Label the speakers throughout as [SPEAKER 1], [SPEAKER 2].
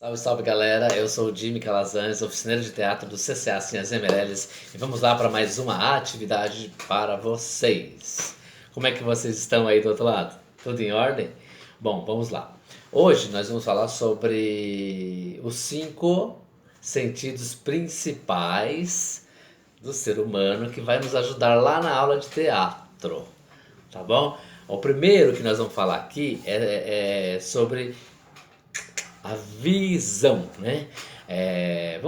[SPEAKER 1] Salve, salve galera, eu sou o Jimmy Calazans, oficineiro de teatro do CCA Cinhas Emerelles e vamos lá para mais uma atividade para vocês. Como é que vocês estão aí do outro lado? Tudo em ordem? Bom, vamos lá. Hoje nós vamos falar sobre os 5 sentidos principais do ser humano que vai nos ajudar lá na aula de teatro, tá bom? O primeiro que nós vamos falar aqui é sobre a visão, né? É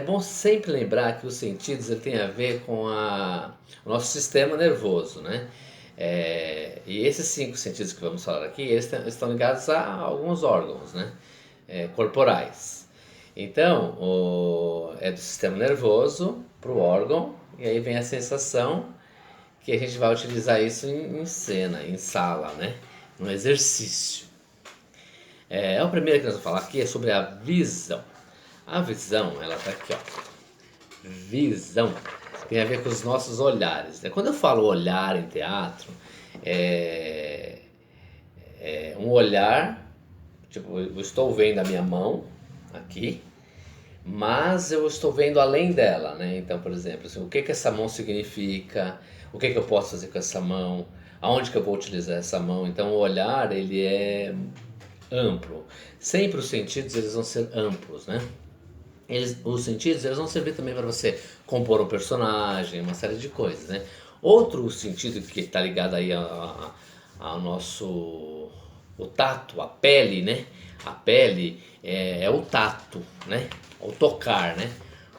[SPEAKER 1] bom sempre lembrar que os sentidos ele tem a ver com o nosso sistema nervoso, né? E esses 5 sentidos que vamos falar aqui, eles estão ligados a alguns órgãos, né? Corporais. Então, é do sistema nervoso para o órgão, e aí vem a sensação que a gente vai utilizar isso em cena, em sala, né? No exercício. O primeiro que nós vamos falar aqui é sobre a visão. A visão, ela tá aqui, ó. Visão tem a ver com os nossos olhares, né? Quando eu falo olhar em teatro, é, é um olhar, tipo, eu estou vendo a minha mão aqui, mas eu estou vendo além dela, né? Então, por exemplo, assim, o que que essa mão significa? O que que eu posso fazer com essa mão? Aonde que eu vou utilizar essa mão? Então, o olhar, ele é amplo. Sempre os sentidos eles vão ser amplos, né? Os sentidos eles vão servir também para você compor um personagem, uma série de coisas, né? Outro sentido que está ligado aí ao nosso o tato, a pele, né? A pele é o tato, né? O tocar, né?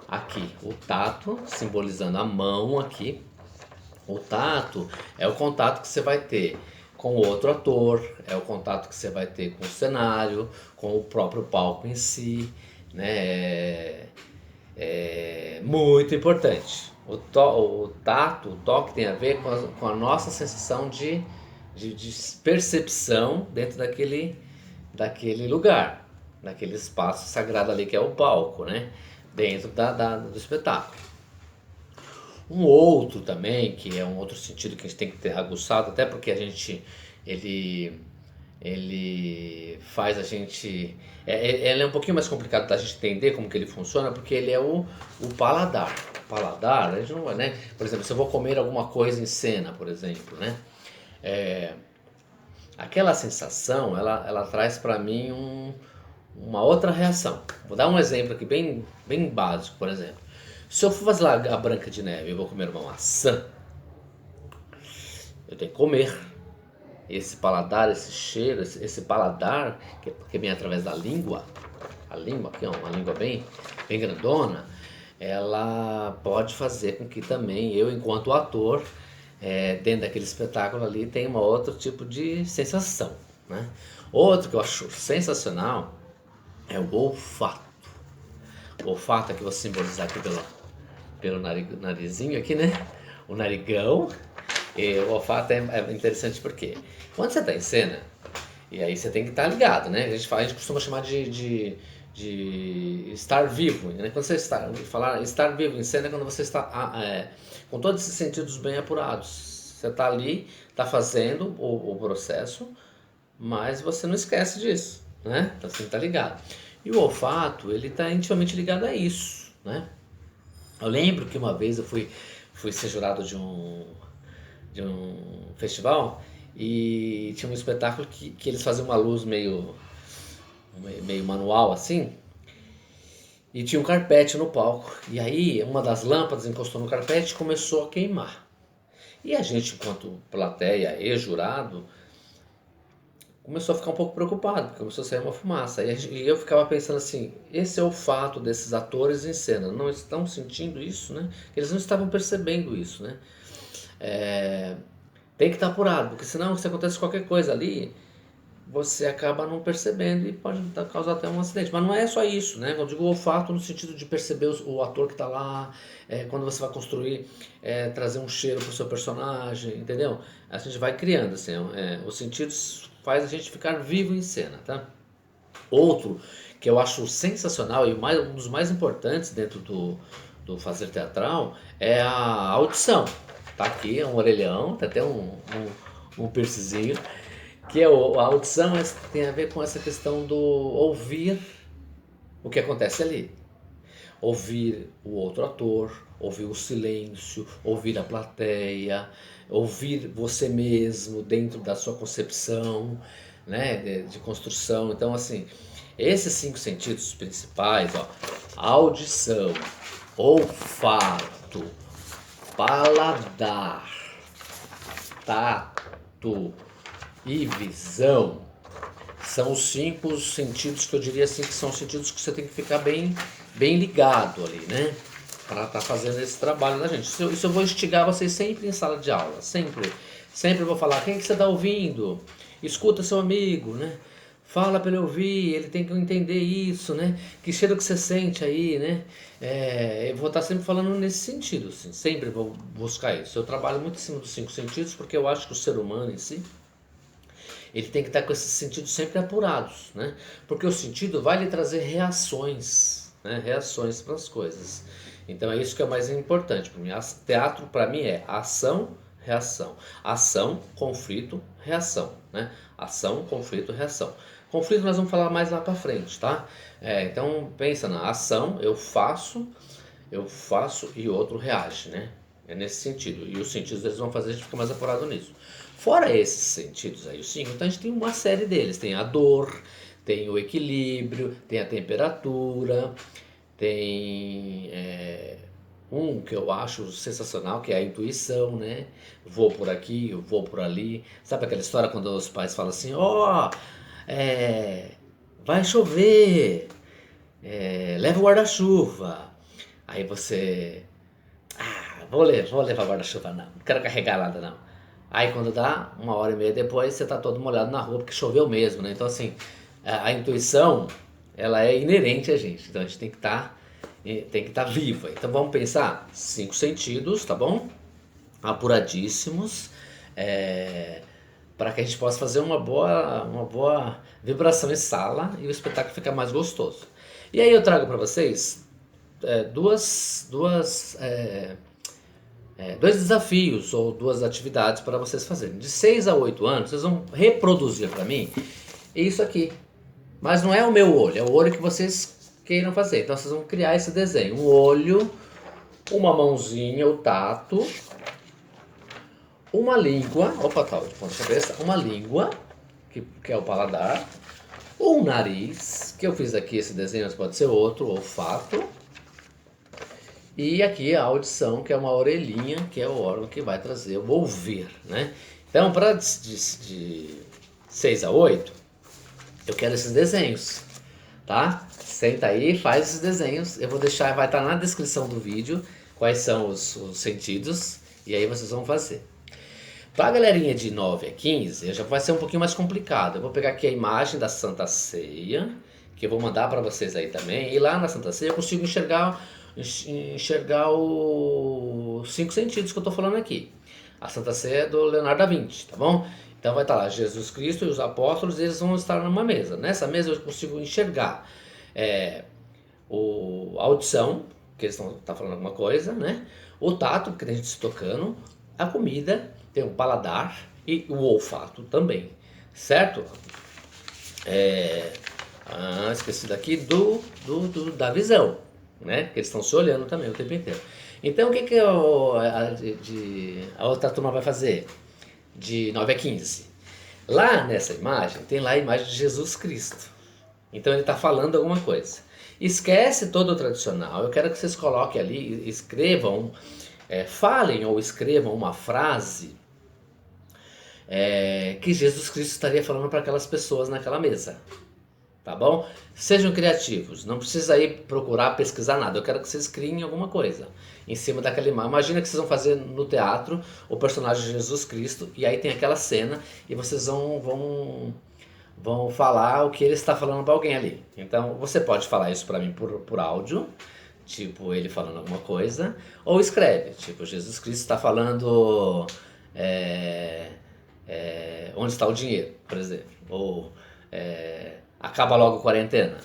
[SPEAKER 1] Aqui, o tato simbolizando a mão aqui. O tato é o contato que você vai ter com o outro ator, é o contato que você vai ter com o cenário, com o próprio palco em si, né? É muito importante. O tato, o toque tem a ver com a nossa sensação de percepção dentro daquele lugar, daquele espaço sagrado ali que é o palco, né? Dentro do espetáculo. Um outro também, que é um outro sentido que a gente tem que ter aguçado, até porque ele, ele faz a gente, ele é um pouquinho mais complicado da gente entender como que ele funciona, porque ele é o paladar. O paladar, a gente não vai, né? Por exemplo, se eu vou comer alguma coisa em cena, por exemplo, né? É, aquela sensação, ela traz para mim uma outra reação. Vou dar um exemplo aqui bem, bem básico, por exemplo. Se eu for fazer lá a Branca de Neve e vou comer uma maçã, eu tenho que comer. Esse paladar, esse cheiro, esse paladar que vem através da língua, a língua aqui, ó, uma língua bem, bem grandona, ela pode fazer com que também eu, enquanto ator, dentro daquele espetáculo ali, tenha um outro tipo de sensação, né? Outro que eu acho sensacional é o olfato. O olfato aqui, vou simbolizar aqui pelo narizinho aqui, né? O narigão. E o olfato é interessante porque quando você está em cena, e aí você tem que estar ligado, né? A gente costuma chamar de estar vivo, né? Quando você falar estar vivo em cena é quando você está com todos esses sentidos bem apurados. Você está ali, está fazendo o processo, mas você não esquece disso, né? Então você está ligado. E o olfato, ele está intimamente ligado a isso, né? Eu lembro que uma vez eu fui ser jurado de um festival e tinha um espetáculo que eles faziam uma luz meio manual assim, e tinha um carpete no palco. E aí uma das lâmpadas encostou no carpete e começou a queimar. E a gente, enquanto plateia e jurado, começou a ficar um pouco preocupado, porque começou a sair uma fumaça. E eu ficava pensando assim, esse é o fato desses atores em cena, não estão sentindo isso, né? Eles não estavam percebendo isso, né? Tem que estar apurado, porque senão se acontece qualquer coisa ali, você acaba não percebendo e pode causar até um acidente. Mas não é só isso, né? Eu digo olfato no sentido de perceber o ator que está lá, quando você vai construir, trazer um cheiro para o seu personagem, entendeu? A gente vai criando, assim, os sentidos faz a gente ficar vivo em cena, tá? Outro que eu acho sensacional e um dos mais importantes dentro do fazer teatral é a audição. Tá aqui, é um orelhão, tá até um piercingzinho, que a audição tem a ver com essa questão do ouvir o que acontece ali. Ouvir o outro ator, ouvir o silêncio, ouvir a plateia, ouvir você mesmo dentro da sua concepção, né, de construção. Então, assim, esses 5 sentidos principais, ó, audição, olfato, paladar, tato e visão, são os 5 sentidos que eu diria assim que são sentidos que você tem que ficar bem ligado ali, né? Para estar fazendo esse trabalho da gente. Isso eu vou instigar vocês sempre em sala de aula, sempre. Sempre vou falar, quem que você está ouvindo? Escuta seu amigo, né? Fala para ele ouvir, ele tem que entender isso, né? Que cheiro que você sente aí, né? Eu vou estar sempre falando nesse sentido, assim, sempre vou buscar isso. Eu trabalho muito em cima dos 5 sentidos porque eu acho que o ser humano em si, ele tem que estar com esses sentidos sempre apurados, né? Porque o sentido vai lhe trazer reações, né? Reações para as coisas. Então é isso que é o mais importante para mim. Teatro para mim é ação, reação. Ação, conflito, reação, né? Ação, conflito, reação. Conflito nós vamos falar mais lá para frente, tá? Então pensa na ação, eu faço e o outro reage, né? É nesse sentido. E os sentidos eles vão fazer a gente ficar mais apurado nisso. Fora esses sentidos aí, os 5, então a gente tem uma série deles. Tem a dor, tem o equilíbrio, tem a temperatura, tem um que eu acho sensacional, que é a intuição, né? Vou por aqui, eu vou por ali. Sabe aquela história quando os pais falam assim, ó, vai chover, leva o guarda-chuva. Aí você, vou levar guarda-chuva não quero carregar nada não. Aí quando dá, 1h30 depois, você tá todo molhado na rua porque choveu mesmo, né? Então assim, a intuição, ela é inerente a gente, então a gente tem que estar viva. Então vamos pensar, 5 sentidos, tá bom? Apuradíssimos, para que a gente possa fazer uma boa vibração em sala e o espetáculo fica mais gostoso. E aí eu trago para vocês dois desafios ou 2 atividades para vocês fazerem. De 6 a 8 anos, vocês vão reproduzir para mim isso aqui. Mas não é o meu olho, é o olho que vocês queiram fazer. Então vocês vão criar esse desenho. Um olho, uma mãozinha, o tato, uma língua, opa, tá de ponta cabeça, uma língua, que é o paladar, um nariz, que eu fiz aqui esse desenho, mas pode ser outro, olfato, e aqui a audição, que é uma orelhinha, que é o órgão que vai trazer o ouvir, né? Então, para de 6 a 8, eu quero esses desenhos, tá? Senta aí, faz esses desenhos. Eu vou deixar, vai estar na descrição do vídeo quais são os sentidos, e aí vocês vão fazer. Para a galerinha de 9 a 15, já vai ser um pouquinho mais complicado. Eu vou pegar aqui a imagem da Santa Ceia, que eu vou mandar para vocês aí também. E lá na Santa Ceia eu consigo enxergar os 5 sentidos que eu estou falando aqui. A Santa Ceia é do Leonardo da Vinci, tá bom? Então vai estar lá Jesus Cristo e os apóstolos, eles vão estar numa mesa. Nessa mesa eu consigo enxergar a audição, que eles estão falando alguma coisa, né? O tato, porque tem gente se tocando, a comida, tem o paladar e o olfato também, certo? Esqueci daqui da visão, né? Porque eles estão se olhando também o tempo inteiro. Então o que a outra turma vai fazer? De 9 a 15. Lá nessa imagem, tem lá a imagem de Jesus Cristo. Então ele está falando alguma coisa. Esquece todo o tradicional. Eu quero que vocês coloquem ali, escrevam, falem ou escrevam uma frase que Jesus Cristo estaria falando para aquelas pessoas naquela mesa. Tá bom? Sejam criativos, não precisa ir procurar pesquisar nada. Eu quero que vocês criem alguma coisa em cima daquela imagem. Imagina que vocês vão fazer no teatro o personagem de Jesus Cristo e aí tem aquela cena e vocês vão falar o que ele está falando para alguém ali. Então você pode falar isso para mim por áudio, tipo ele falando alguma coisa, ou escreve, tipo Jesus Cristo está falando onde está o dinheiro, por exemplo, ou acaba logo a quarentena.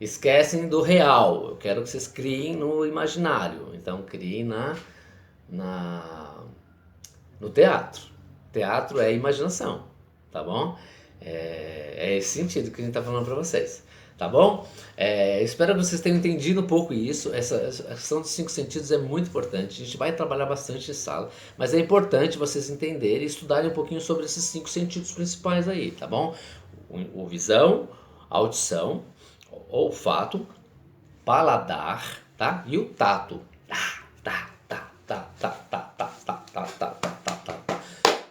[SPEAKER 1] Esquecem do real. Eu quero que vocês criem no imaginário. Então criem no teatro. Teatro é imaginação, tá bom? É esse sentido que a gente está falando para vocês. tá bom? Espero que vocês tenham entendido um pouco isso. Essa questão dos 5 sentidos é muito importante. A gente vai trabalhar bastante em sala, mas é importante vocês entenderem e estudarem um pouquinho sobre esses 5 sentidos principais aí, tá bom? O visão, audição, olfato, paladar, tá? E o tato. Tá, tá, tá, tá, tá, tá, tá, tá, tá, tá, tá, tá, tá.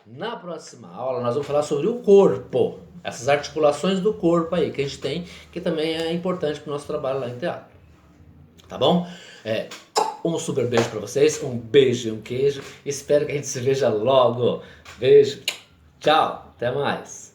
[SPEAKER 1] Na próxima aula nós vamos falar sobre o corpo, essas articulações do corpo aí que a gente tem, que também é importante para o nosso trabalho lá em teatro, tá bom? Um super beijo para vocês, um beijo e um queijo, espero que a gente se veja logo. Beijo, tchau, até mais.